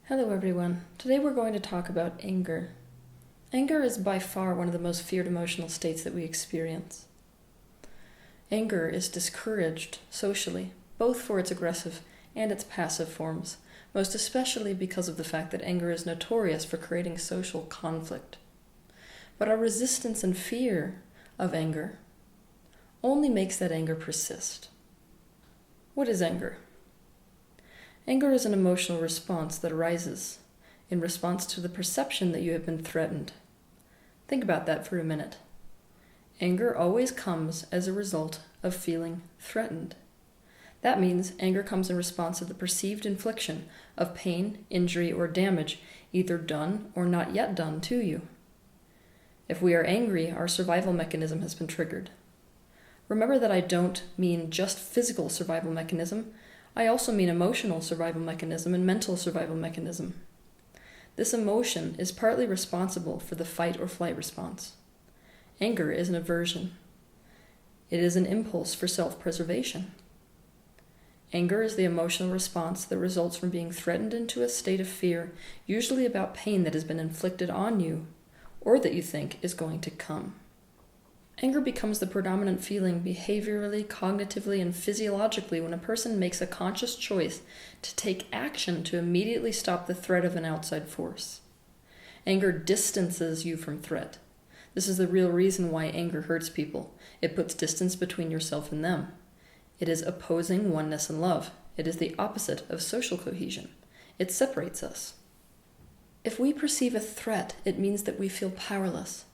Hello everyone. Today we're going to talk about anger. Anger is by far one of the most feared emotional states that we experience. Anger is discouraged socially, both for its aggressive and its passive forms, most especially because of the fact that anger is notorious for creating social conflict. But our resistance and fear of anger only makes that anger persist. What is anger? Anger is an emotional response that arises in response to the perception that you have been threatened. Think about that for a minute. Anger always comes as a result of feeling threatened. That means anger comes in response to the perceived infliction of pain, injury, or damage, either done or not yet done to you. If we are angry, our survival mechanism has been triggered. Remember that I don't mean just physical survival mechanism. I also mean emotional survival mechanism and mental survival mechanism. This emotion is partly responsible for the fight or flight response. Anger is an aversion. It is an impulse for self-preservation. Anger is the emotional response that results from being threatened into a state of fear, usually about pain that has been inflicted on you or that you think is going to come. Anger becomes the predominant feeling behaviorally, cognitively, and physiologically when a person makes a conscious choice to take action to immediately stop the threat of an outside force. Anger distances you from threat. This is the real reason why anger hurts people. It puts distance between yourself and them. It is opposing oneness and love. It is the opposite of social cohesion. It separates us. If we perceive a threat, it means that we feel powerless.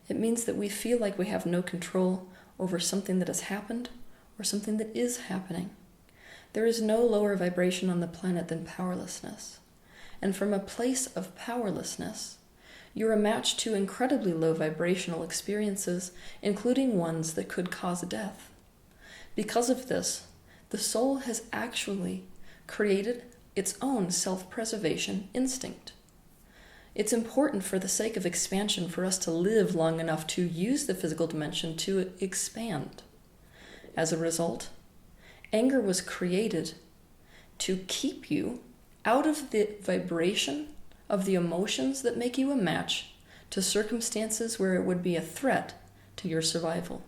It means that we feel like we have no control over something that has happened or something that is happening. There is no lower vibration on the planet than powerlessness. And from a place of powerlessness, you're a match to incredibly low vibrational experiences, including ones that could cause death. Because of this, the soul has actually created its own self-preservation instinct. It's important for the sake of expansion for us to live long enough to use the physical dimension to expand. As a result, anger was created to keep you out of the vibration of the emotions that make you a match to circumstances where it would be a threat to your survival.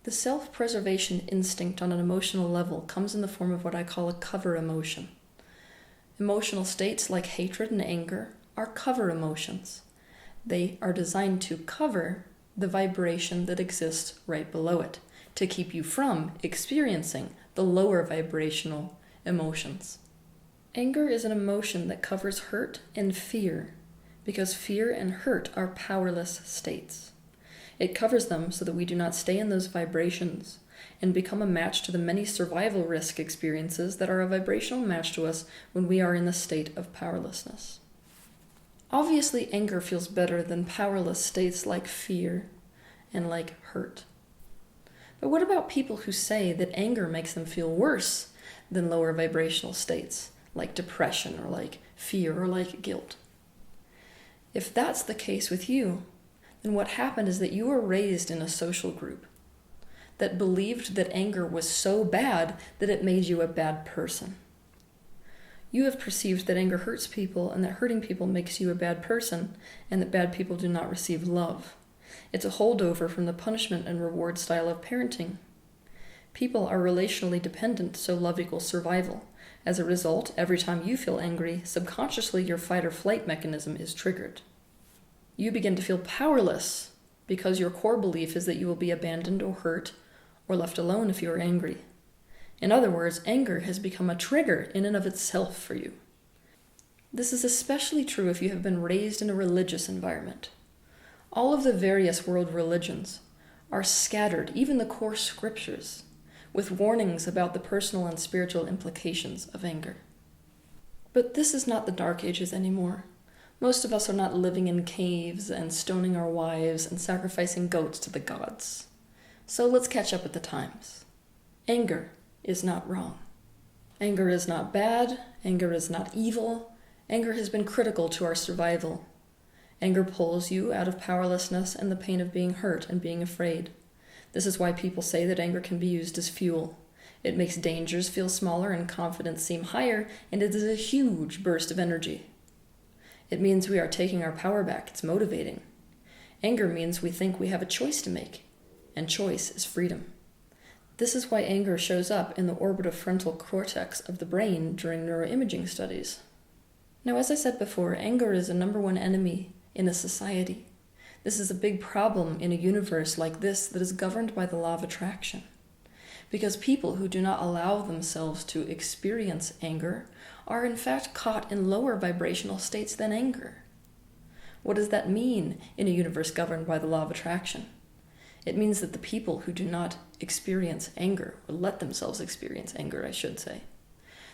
The self-preservation instinct on an emotional level comes in the form of what I call a cover emotion. Emotional states like hatred and anger are cover emotions. They are designed to cover the vibration that exists right below it, to keep you from experiencing the lower vibrational emotions. Anger is an emotion that covers hurt and fear, because fear and hurt are powerless states. It covers them so that we do not stay in those vibrations and become a match to the many survival risk experiences that are a vibrational match to us when we are in the state of powerlessness. Obviously, anger feels better than powerless states like fear and like hurt. But what about people who say that anger makes them feel worse than lower vibrational states like depression or like fear or like guilt? If that's the case with you, then what happened is that you were raised in a social group that believed that anger was so bad that it made you a bad person. You have perceived that anger hurts people and that hurting people makes you a bad person and that bad people do not receive love. It's a holdover from the punishment and reward style of parenting. People are relationally dependent, so love equals survival. As a result, every time you feel angry, subconsciously your fight or flight mechanism is triggered. You begin to feel powerless because your core belief is that you will be abandoned or hurt or left alone if you are angry. In other words, anger has become a trigger in and of itself for you. This is especially true if you have been raised in a religious environment. All of the various world religions are scattered, even the core scriptures, with warnings about the personal and spiritual implications of anger. But this is not the Dark Ages anymore. Most of us are not living in caves and stoning our wives and sacrificing goats to the gods. So let's catch up with the times. Anger is not wrong. Anger is not bad. Anger is not evil. Anger has been critical to our survival. Anger pulls you out of powerlessness and the pain of being hurt and being afraid. This is why people say that anger can be used as fuel. It makes dangers feel smaller and confidence seem higher, and it is a huge burst of energy. It means we are taking our power back. It's motivating. Anger means we think we have a choice to make, and choice is freedom. This is why anger shows up in the orbitofrontal cortex of the brain during neuroimaging studies. Now, as I said before, anger is the number one enemy in a society. This is a big problem in a universe like this that is governed by the law of attraction. Because people who do not allow themselves to experience anger are in fact caught in lower vibrational states than anger. What does that mean in a universe governed by the law of attraction? It means that the people who do not experience anger, or let themselves experience anger, I should say,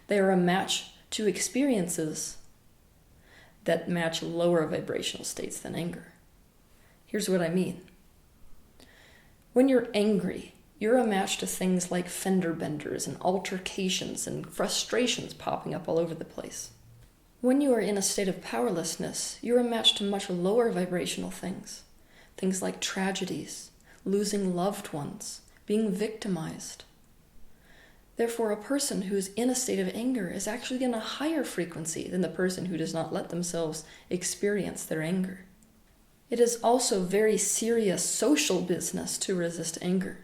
they are a match to experiences that match lower vibrational states than anger. Here's what I mean. When you're angry, you're a match to things like fender benders and altercations and frustrations popping up all over the place. When you are in a state of powerlessness, you're a match to much lower vibrational things. Things like tragedies, losing loved ones, being victimized. Therefore, a person who is in a state of anger is actually in a higher frequency than the person who does not let themselves experience their anger. It is also very serious social business to resist anger.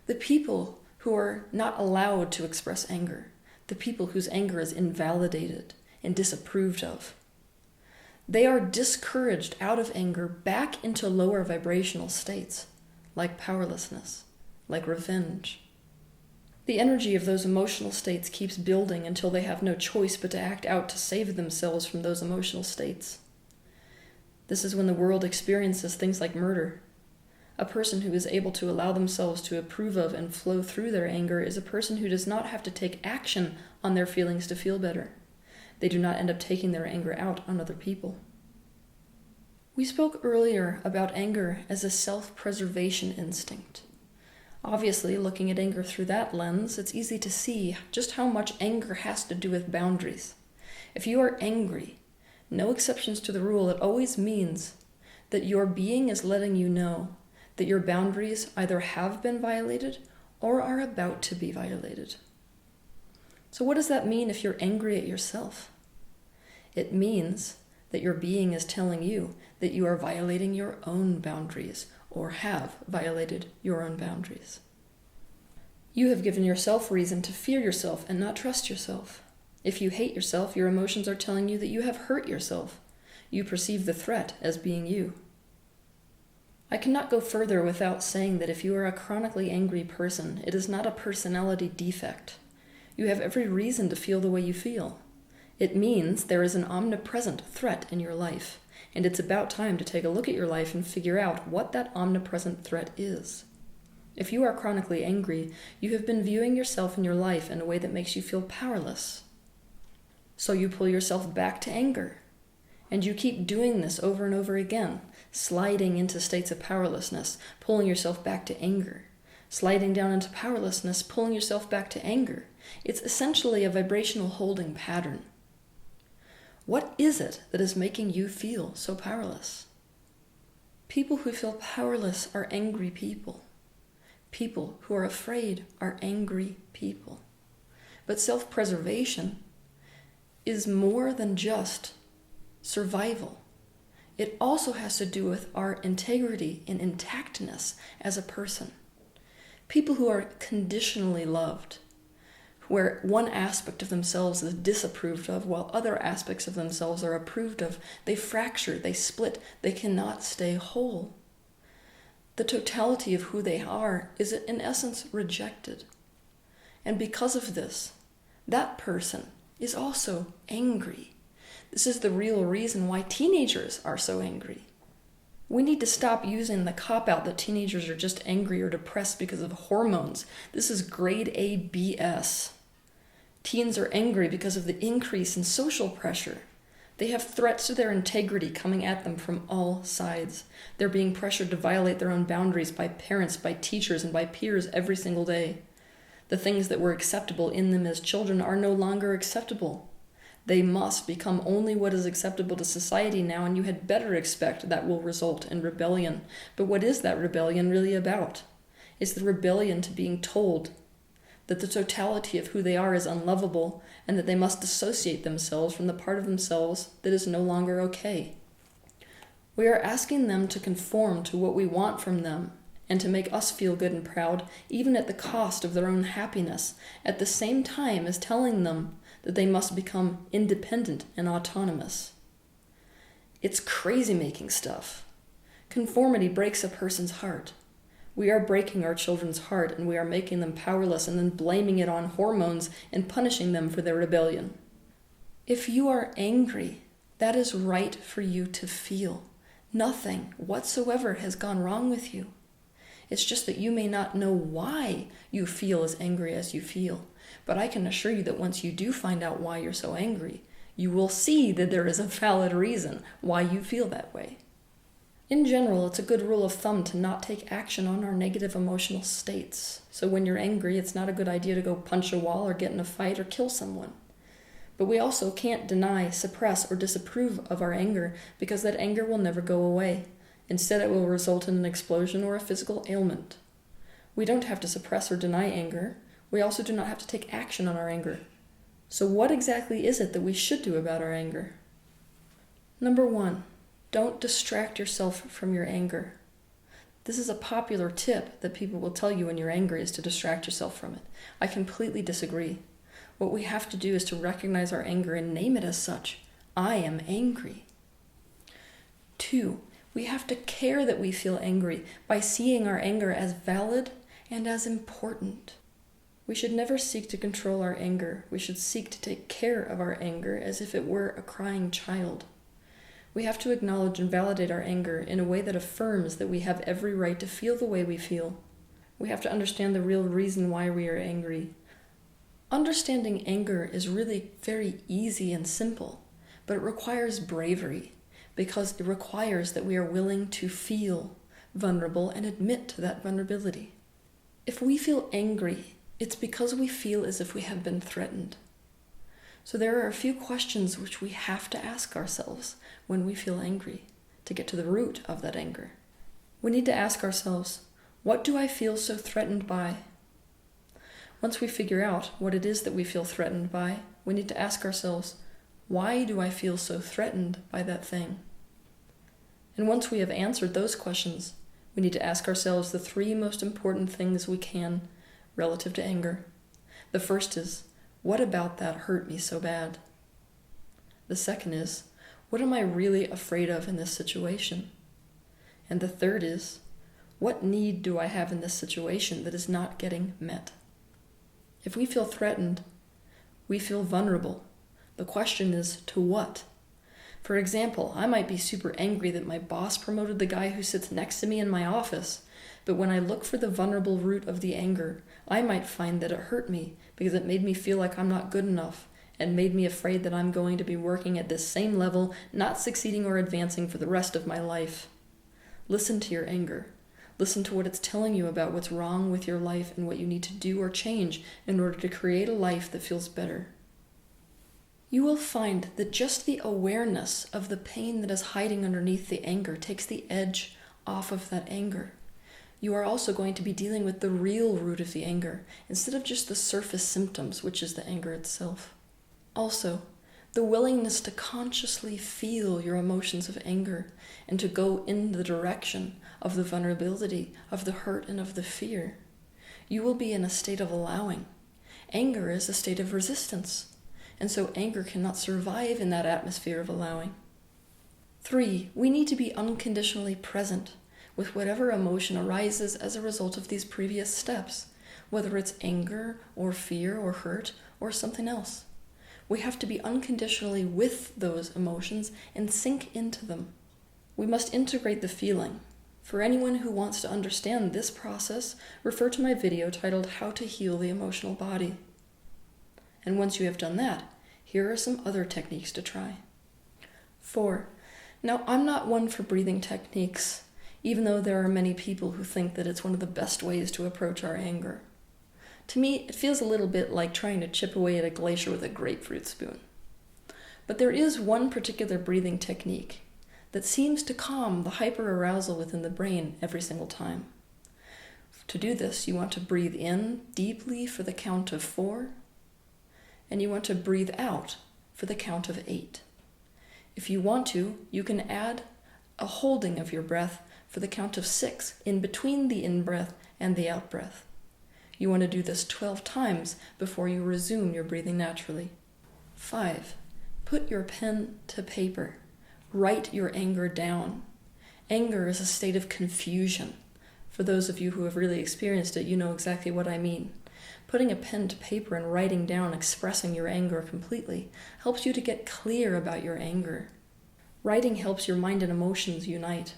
The people who are not allowed to express anger, the people whose anger is invalidated and disapproved of, they are discouraged out of anger back into lower vibrational states, like powerlessness, like revenge. The energy of those emotional states keeps building until they have no choice but to act out to save themselves from those emotional states. This is when the world experiences things like murder. A person who is able to allow themselves to approve of and flow through their anger is a person who does not have to take action on their feelings to feel better. They do not end up taking their anger out on other people. We spoke earlier about anger as a self-preservation instinct. Obviously, looking at anger through that lens, it's easy to see just how much anger has to do with boundaries. If you are angry, no exceptions to the rule, it always means that your being is letting you know that your boundaries either have been violated or are about to be violated. So what does that mean if you're angry at yourself? It means that your being is telling you that you are violating your own boundaries or have violated your own boundaries. You have given yourself reason to fear yourself and not trust yourself. If you hate yourself, your emotions are telling you that you have hurt yourself. You perceive the threat as being you. I cannot go further without saying that if you are a chronically angry person, it is not a personality defect. You have every reason to feel the way you feel. It means there is an omnipresent threat in your life, and it's about time to take a look at your life and figure out what that omnipresent threat is. If you are chronically angry, you have been viewing yourself and your life in a way that makes you feel powerless. So you pull yourself back to anger, and you keep doing this over and over again, sliding into states of powerlessness, pulling yourself back to anger, sliding down into powerlessness, pulling yourself back to anger. It's essentially a vibrational holding pattern. What is it that is making you feel so powerless? People who feel powerless are angry people. People who are afraid are angry people. But self-preservation is more than just survival. It also has to do with our integrity and intactness as a person. People who are conditionally loved, where one aspect of themselves is disapproved of while other aspects of themselves are approved of, they fracture, they split, they cannot stay whole. The totality of who they are is in essence rejected. And because of this, that person is also angry. This is the real reason why teenagers are so angry. We need to stop using the cop-out that teenagers are just angry or depressed because of hormones. This is grade A BS. Teens are angry because of the increase in social pressure. They have threats to their integrity coming at them from all sides. They're being pressured to violate their own boundaries by parents, by teachers, and by peers every single day. The things that were acceptable in them as children are no longer acceptable. They must become only what is acceptable to society now, and you had better expect that will result in rebellion. But what is that rebellion really about? It's the rebellion to being told that the totality of who they are is unlovable, and that they must dissociate themselves from the part of themselves that is no longer okay. We are asking them to conform to what we want from them, and to make us feel good and proud, even at the cost of their own happiness, at the same time as telling them that they must become independent and autonomous. It's crazy-making stuff. Conformity breaks a person's heart. We are breaking our children's heart, and we are making them powerless and then blaming it on hormones and punishing them for their rebellion. If you are angry, that is right for you to feel. Nothing whatsoever has gone wrong with you. It's just that you may not know why you feel as angry as you feel. But I can assure you that once you do find out why you're so angry, you will see that there is a valid reason why you feel that way. In general, it's a good rule of thumb to not take action on our negative emotional states. So when you're angry, it's not a good idea to go punch a wall or get in a fight or kill someone. But we also can't deny, suppress, or disapprove of our anger, because that anger will never go away. Instead, it will result in an explosion or a physical ailment. We don't have to suppress or deny anger. We also do not have to take action on our anger. So what exactly is it that we should do about our anger? Number 1. Don't distract yourself from your anger. This is a popular tip that people will tell you when you're angry, is to distract yourself from it. I completely disagree. What we have to do is to recognize our anger and name it as such. I am angry. 2. We have to care that we feel angry by seeing our anger as valid and as important. We should never seek to control our anger. We should seek to take care of our anger as if it were a crying child. We have to acknowledge and validate our anger in a way that affirms that we have every right to feel the way we feel. We have to understand the real reason why we are angry. Understanding anger is really very easy and simple, but it requires bravery, because it requires that we are willing to feel vulnerable and admit to that vulnerability. If we feel angry, it's because we feel as if we have been threatened. So there are a few questions which we have to ask ourselves when we feel angry to get to the root of that anger. We need to ask ourselves, what do I feel so threatened by? Once we figure out what it is that we feel threatened by, we need to ask ourselves, why do I feel so threatened by that thing? And once we have answered those questions, we need to ask ourselves the 3 most important things we can relative to anger. The first is, what about that hurt me so bad? The second is, what am I really afraid of in this situation? And the third is, what need do I have in this situation that is not getting met? If we feel threatened, we feel vulnerable. The question is, to what? For example, I might be super angry that my boss promoted the guy who sits next to me in my office, but when I look for the vulnerable root of the anger, I might find that it hurt me because it made me feel like I'm not good enough and made me afraid that I'm going to be working at this same level, not succeeding or advancing for the rest of my life. Listen to your anger. Listen to what it's telling you about what's wrong with your life and what you need to do or change in order to create a life that feels better. You will find that just the awareness of the pain that is hiding underneath the anger takes the edge off of that anger. You are also going to be dealing with the real root of the anger, instead of just the surface symptoms, which is the anger itself. Also, the willingness to consciously feel your emotions of anger and to go in the direction of the vulnerability, of the hurt, and of the fear. You will be in a state of allowing. Anger is a state of resistance, and so anger cannot survive in that atmosphere of allowing. 3, we need to be unconditionally present with whatever emotion arises as a result of these previous steps, whether it's anger or fear or hurt or something else. We have to be unconditionally with those emotions and sink into them. We must integrate the feeling. For anyone who wants to understand this process, refer to my video titled How to Heal the Emotional Body. And once you have done that, here are some other techniques to try. 4. Now, I'm not one for breathing techniques, even though there are many people who think that it's one of the best ways to approach our anger. To me, it feels a little bit like trying to chip away at a glacier with a grapefruit spoon. But there is one particular breathing technique that seems to calm the hyperarousal within the brain every single time. To do this, you want to breathe in deeply for the count of 4, and you want to breathe out for the count of 8. If you want to, you can add a holding of your breath for the count of 6 in between the in-breath and the out-breath. You want to do this 12 times before you resume your breathing naturally. 5. Put your pen to paper. Write your anger down. Anger is a state of confusion. For those of you who have really experienced it, you know exactly what I mean. Putting a pen to paper and writing down, expressing your anger completely, helps you to get clear about your anger. Writing helps your mind and emotions unite.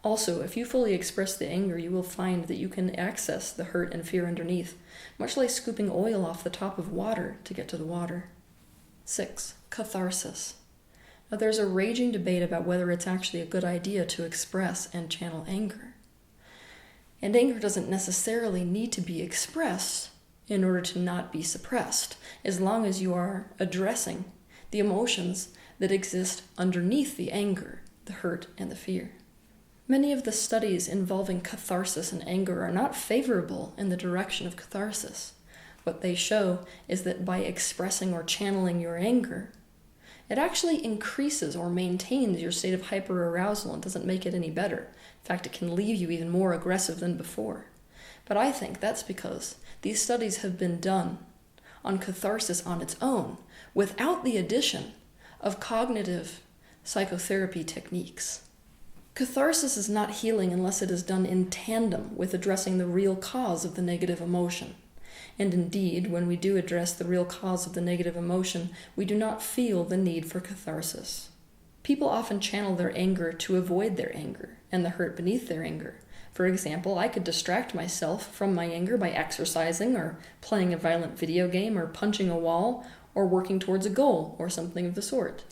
Also, if you fully express the anger, you will find that you can access the hurt and fear underneath, much like scooping oil off the top of water to get to the water. 6. Catharsis. Now, there's a raging debate about whether it's actually a good idea to express and channel anger. And anger doesn't necessarily need to be expressed in order to not be suppressed, as long as you are addressing the emotions that exist underneath the anger, the hurt, and the fear. Many of the studies involving catharsis and anger are not favorable in the direction of catharsis. What they show is that by expressing or channeling your anger, it actually increases or maintains your state of hyperarousal and doesn't make it any better. In fact, it can leave you even more aggressive than before. But I think that's because these studies have been done on catharsis on its own, without the addition of cognitive psychotherapy techniques. Catharsis is not healing unless it is done in tandem with addressing the real cause of the negative emotion. And indeed, when we do address the real cause of the negative emotion, we do not feel the need for catharsis. People often channel their anger to avoid their anger and the hurt beneath their anger. For example, I could distract myself from my anger by exercising or playing a violent video game or punching a wall or working towards a goal or something of the sort.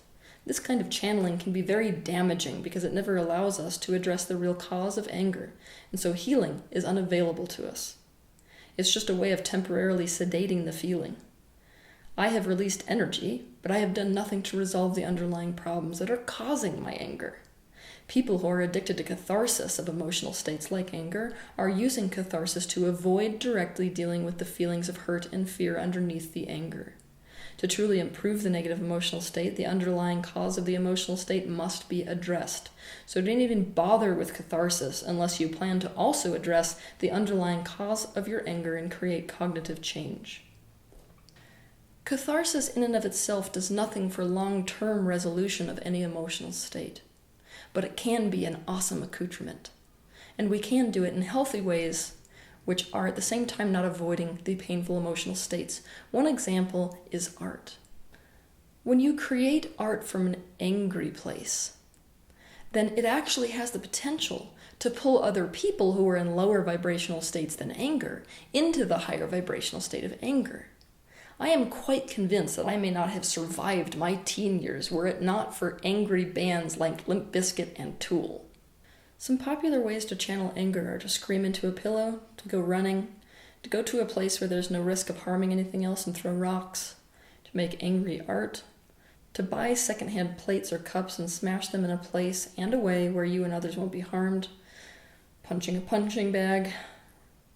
This kind of channeling can be very damaging because it never allows us to address the real cause of anger, and so healing is unavailable to us. It's just a way of temporarily sedating the feeling. I have released energy, but I have done nothing to resolve the underlying problems that are causing my anger. People who are addicted to catharsis of emotional states like anger are using catharsis to avoid directly dealing with the feelings of hurt and fear underneath the anger. To truly improve the negative emotional state, the underlying cause of the emotional state must be addressed. So don't even bother with catharsis unless you plan to also address the underlying cause of your anger and create cognitive change. Catharsis in and of itself does nothing for long-term resolution of any emotional state, but it can be an awesome accoutrement. And we can do it in healthy ways which are at the same time not avoiding the painful emotional states. One example is art. When you create art from an angry place, then it actually has the potential to pull other people who are in lower vibrational states than anger into the higher vibrational state of anger. I am quite convinced that I may not have survived my teen years were it not for angry bands like Limp Bizkit and Tool. Some popular ways to channel anger are to scream into a pillow, to go running, to go to a place where there's no risk of harming anything else and throw rocks, to make angry art, to buy secondhand plates or cups and smash them in a place and a way where you and others won't be harmed, punching a punching bag.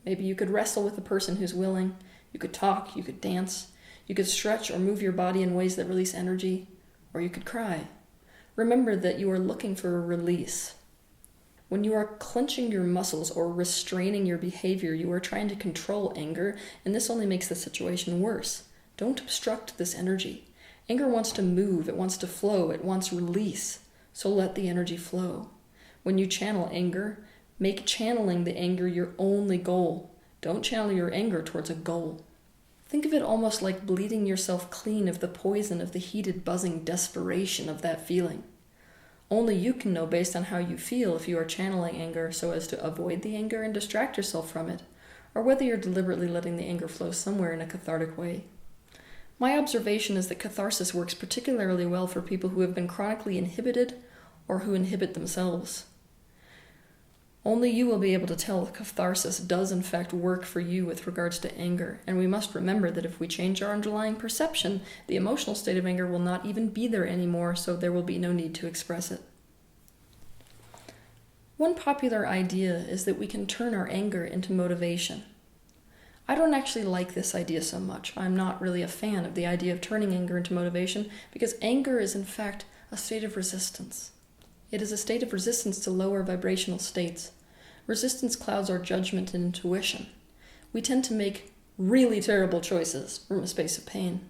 Maybe you could wrestle with a person who's willing. You could talk, you could dance, you could stretch or move your body in ways that release energy, or you could cry. Remember that you are looking for a release. When you are clenching your muscles or restraining your behavior, you are trying to control anger, and this only makes the situation worse. Don't obstruct this energy. Anger wants to move, it wants to flow, it wants release, so let the energy flow. When you channel anger, make channeling the anger your only goal. Don't channel your anger towards a goal. Think of it almost like bleeding yourself clean of the poison of the heated, buzzing desperation of that feeling. Only you can know based on how you feel if you are channeling anger so as to avoid the anger and distract yourself from it, or whether you're deliberately letting the anger flow somewhere in a cathartic way. My observation is that catharsis works particularly well for people who have been chronically inhibited or who inhibit themselves. Only you will be able to tell if catharsis does in fact work for you with regards to anger, and we must remember that if we change our underlying perception, the emotional state of anger will not even be there anymore, so there will be no need to express it. One popular idea is that we can turn our anger into motivation. I don't actually like this idea so much. I'm not really a fan of the idea of turning anger into motivation because anger is in fact a state of resistance. It is a state of resistance to lower vibrational states. Resistance clouds our judgment and intuition. We tend to make really terrible choices from a space of pain.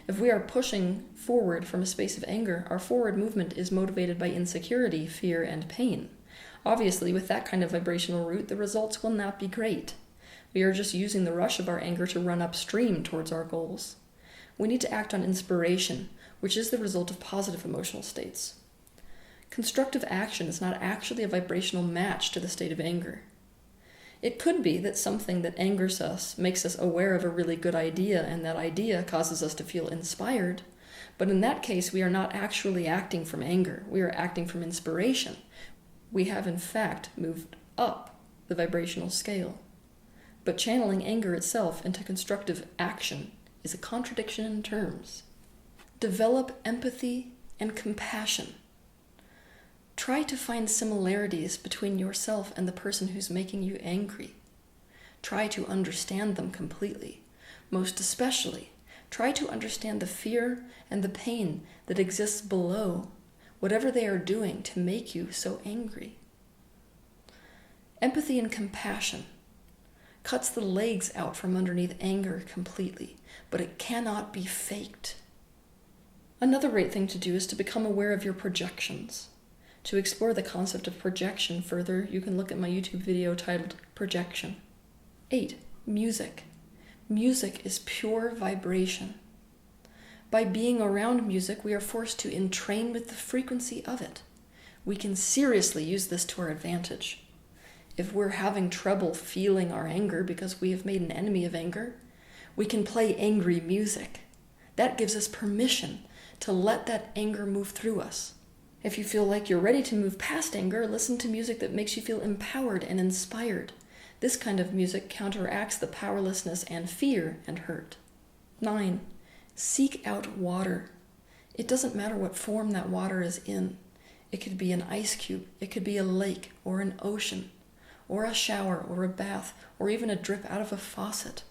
If we are pushing forward from a space of anger, our forward movement is motivated by insecurity, fear, and pain. Obviously, with that kind of vibrational route, the results will not be great. We are just using the rush of our anger to run upstream towards our goals. We need to act on inspiration, which is the result of positive emotional states. Constructive action is not actually a vibrational match to the state of anger. It could be that something that angers us makes us aware of a really good idea, and that idea causes us to feel inspired. But in that case, we are not actually acting from anger. We are acting from inspiration. We have, in fact, moved up the vibrational scale. But channeling anger itself into constructive action is a contradiction in terms. Develop empathy and compassion. Try to find similarities between yourself and the person who's making you angry. Try to understand them completely. Most especially, try to understand the fear and the pain that exists below whatever they are doing to make you so angry. Empathy and compassion cuts the legs out from underneath anger completely, but it cannot be faked. Another great thing to do is to become aware of your projections. To explore the concept of projection further, you can look at my YouTube video titled Projection. 8. Music. Music is pure vibration. By being around music, we are forced to entrain with the frequency of it. We can seriously use this to our advantage. If we're having trouble feeling our anger because we have made an enemy of anger, we can play angry music. That gives us permission to let that anger move through us. If you feel like you're ready to move past anger, listen to music that makes you feel empowered and inspired. This kind of music counteracts the powerlessness and fear and hurt. 9. Seek out water. It doesn't matter what form that water is in. It could be an ice cube, it could be a lake or an ocean, or a shower or a bath, or even a drip out of a faucet.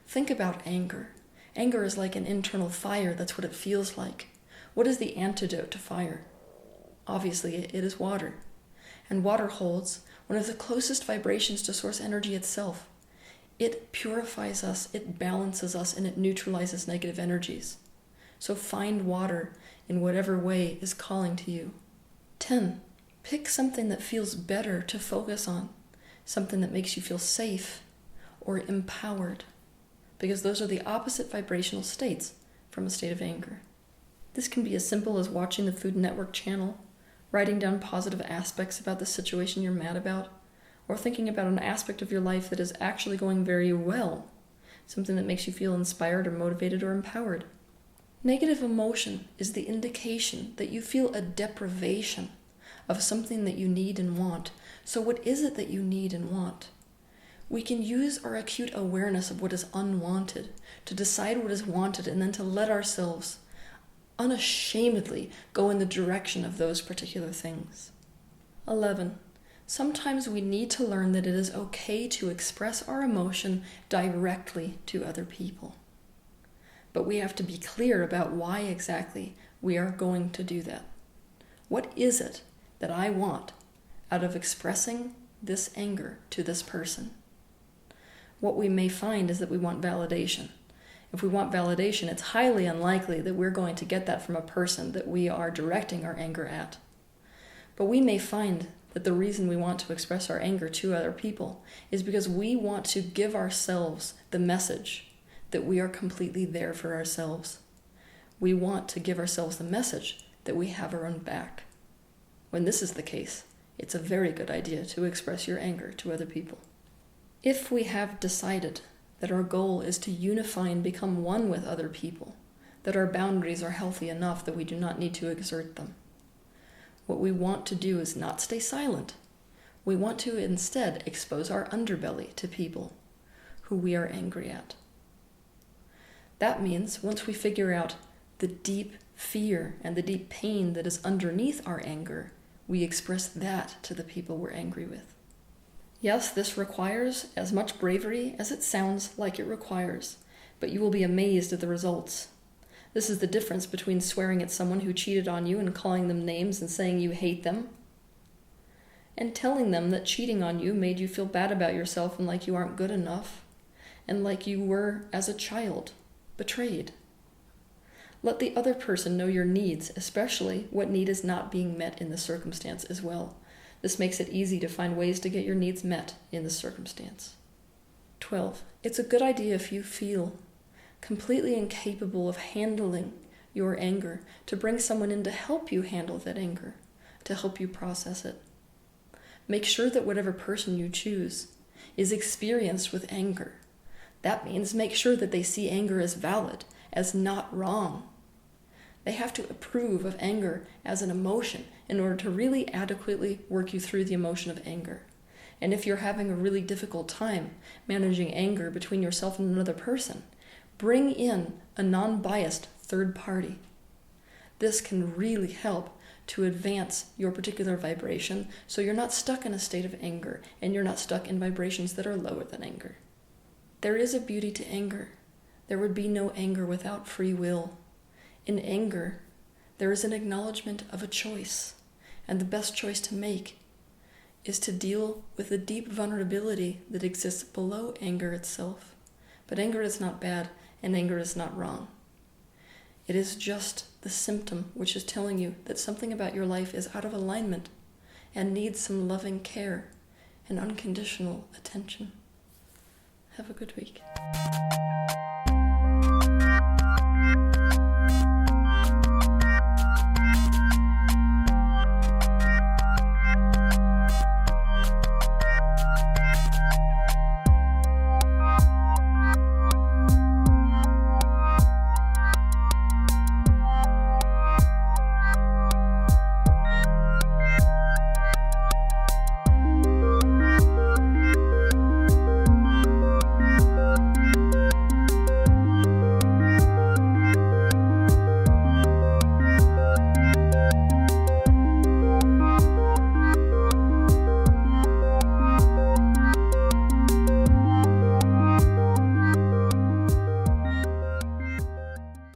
Think about anger. Anger is like an internal fire. That's what it feels like. What is the antidote to fire? Obviously, it is water. And water holds one of the closest vibrations to source energy itself. It purifies us, it balances us, and it neutralizes negative energies. So find water in whatever way is calling to you. 10. Pick something that feels better to focus on. Something that makes you feel safe or empowered. Because those are the opposite vibrational states from a state of anger. This can be as simple as watching the Food Network channel, writing down positive aspects about the situation you're mad about, or thinking about an aspect of your life that is actually going very well, something that makes you feel inspired or motivated or empowered. Negative emotion is the indication that you feel a deprivation of something that you need and want. So what is it that you need and want? We can use our acute awareness of what is unwanted to decide what is wanted and then to let ourselves unashamedly go in the direction of those particular things. 11. Sometimes we need to learn that it is okay to express our emotion directly to other people. But we have to be clear about why exactly we are going to do that. What is it that I want out of expressing this anger to this person? What we may find is that we want validation. If we want validation, it's highly unlikely that we're going to get that from a person that we are directing our anger at. But we may find that the reason we want to express our anger to other people is because we want to give ourselves the message that we are completely there for ourselves. We want to give ourselves the message that we have our own back. When this is the case, it's a very good idea to express your anger to other people. If we have decided that our goal is to unify and become one with other people, that our boundaries are healthy enough that we do not need to exert them, what we want to do is not stay silent. We want to instead expose our underbelly to people who we are angry at. That means once we figure out the deep fear and the deep pain that is underneath our anger, we express that to the people we're angry with. Yes, this requires as much bravery as it sounds like it requires, but you will be amazed at the results. This is the difference between swearing at someone who cheated on you and calling them names and saying you hate them, and telling them that cheating on you made you feel bad about yourself and like you aren't good enough, and like you were, as a child, betrayed. Let the other person know your needs, especially what need is not being met in the circumstance as well. This makes it easy to find ways to get your needs met in the circumstance. 12. It's a good idea if you feel completely incapable of handling your anger to bring someone in to help you handle that anger, to help you process it. Make sure that whatever person you choose is experienced with anger. That means make sure that they see anger as valid, as not wrong. They have to approve of anger as an emotion in order to really adequately work you through the emotion of anger. And if you're having a really difficult time managing anger between yourself and another person, bring in a non-biased third party. This can really help to advance your particular vibration so you're not stuck in a state of anger and you're not stuck in vibrations that are lower than anger. There is a beauty to anger. There would be no anger without free will. In anger, there is an acknowledgement of a choice, and the best choice to make is to deal with the deep vulnerability that exists below anger itself. But anger is not bad, and anger is not wrong. It is just the symptom which is telling you that something about your life is out of alignment and needs some loving care and unconditional attention. Have a good week.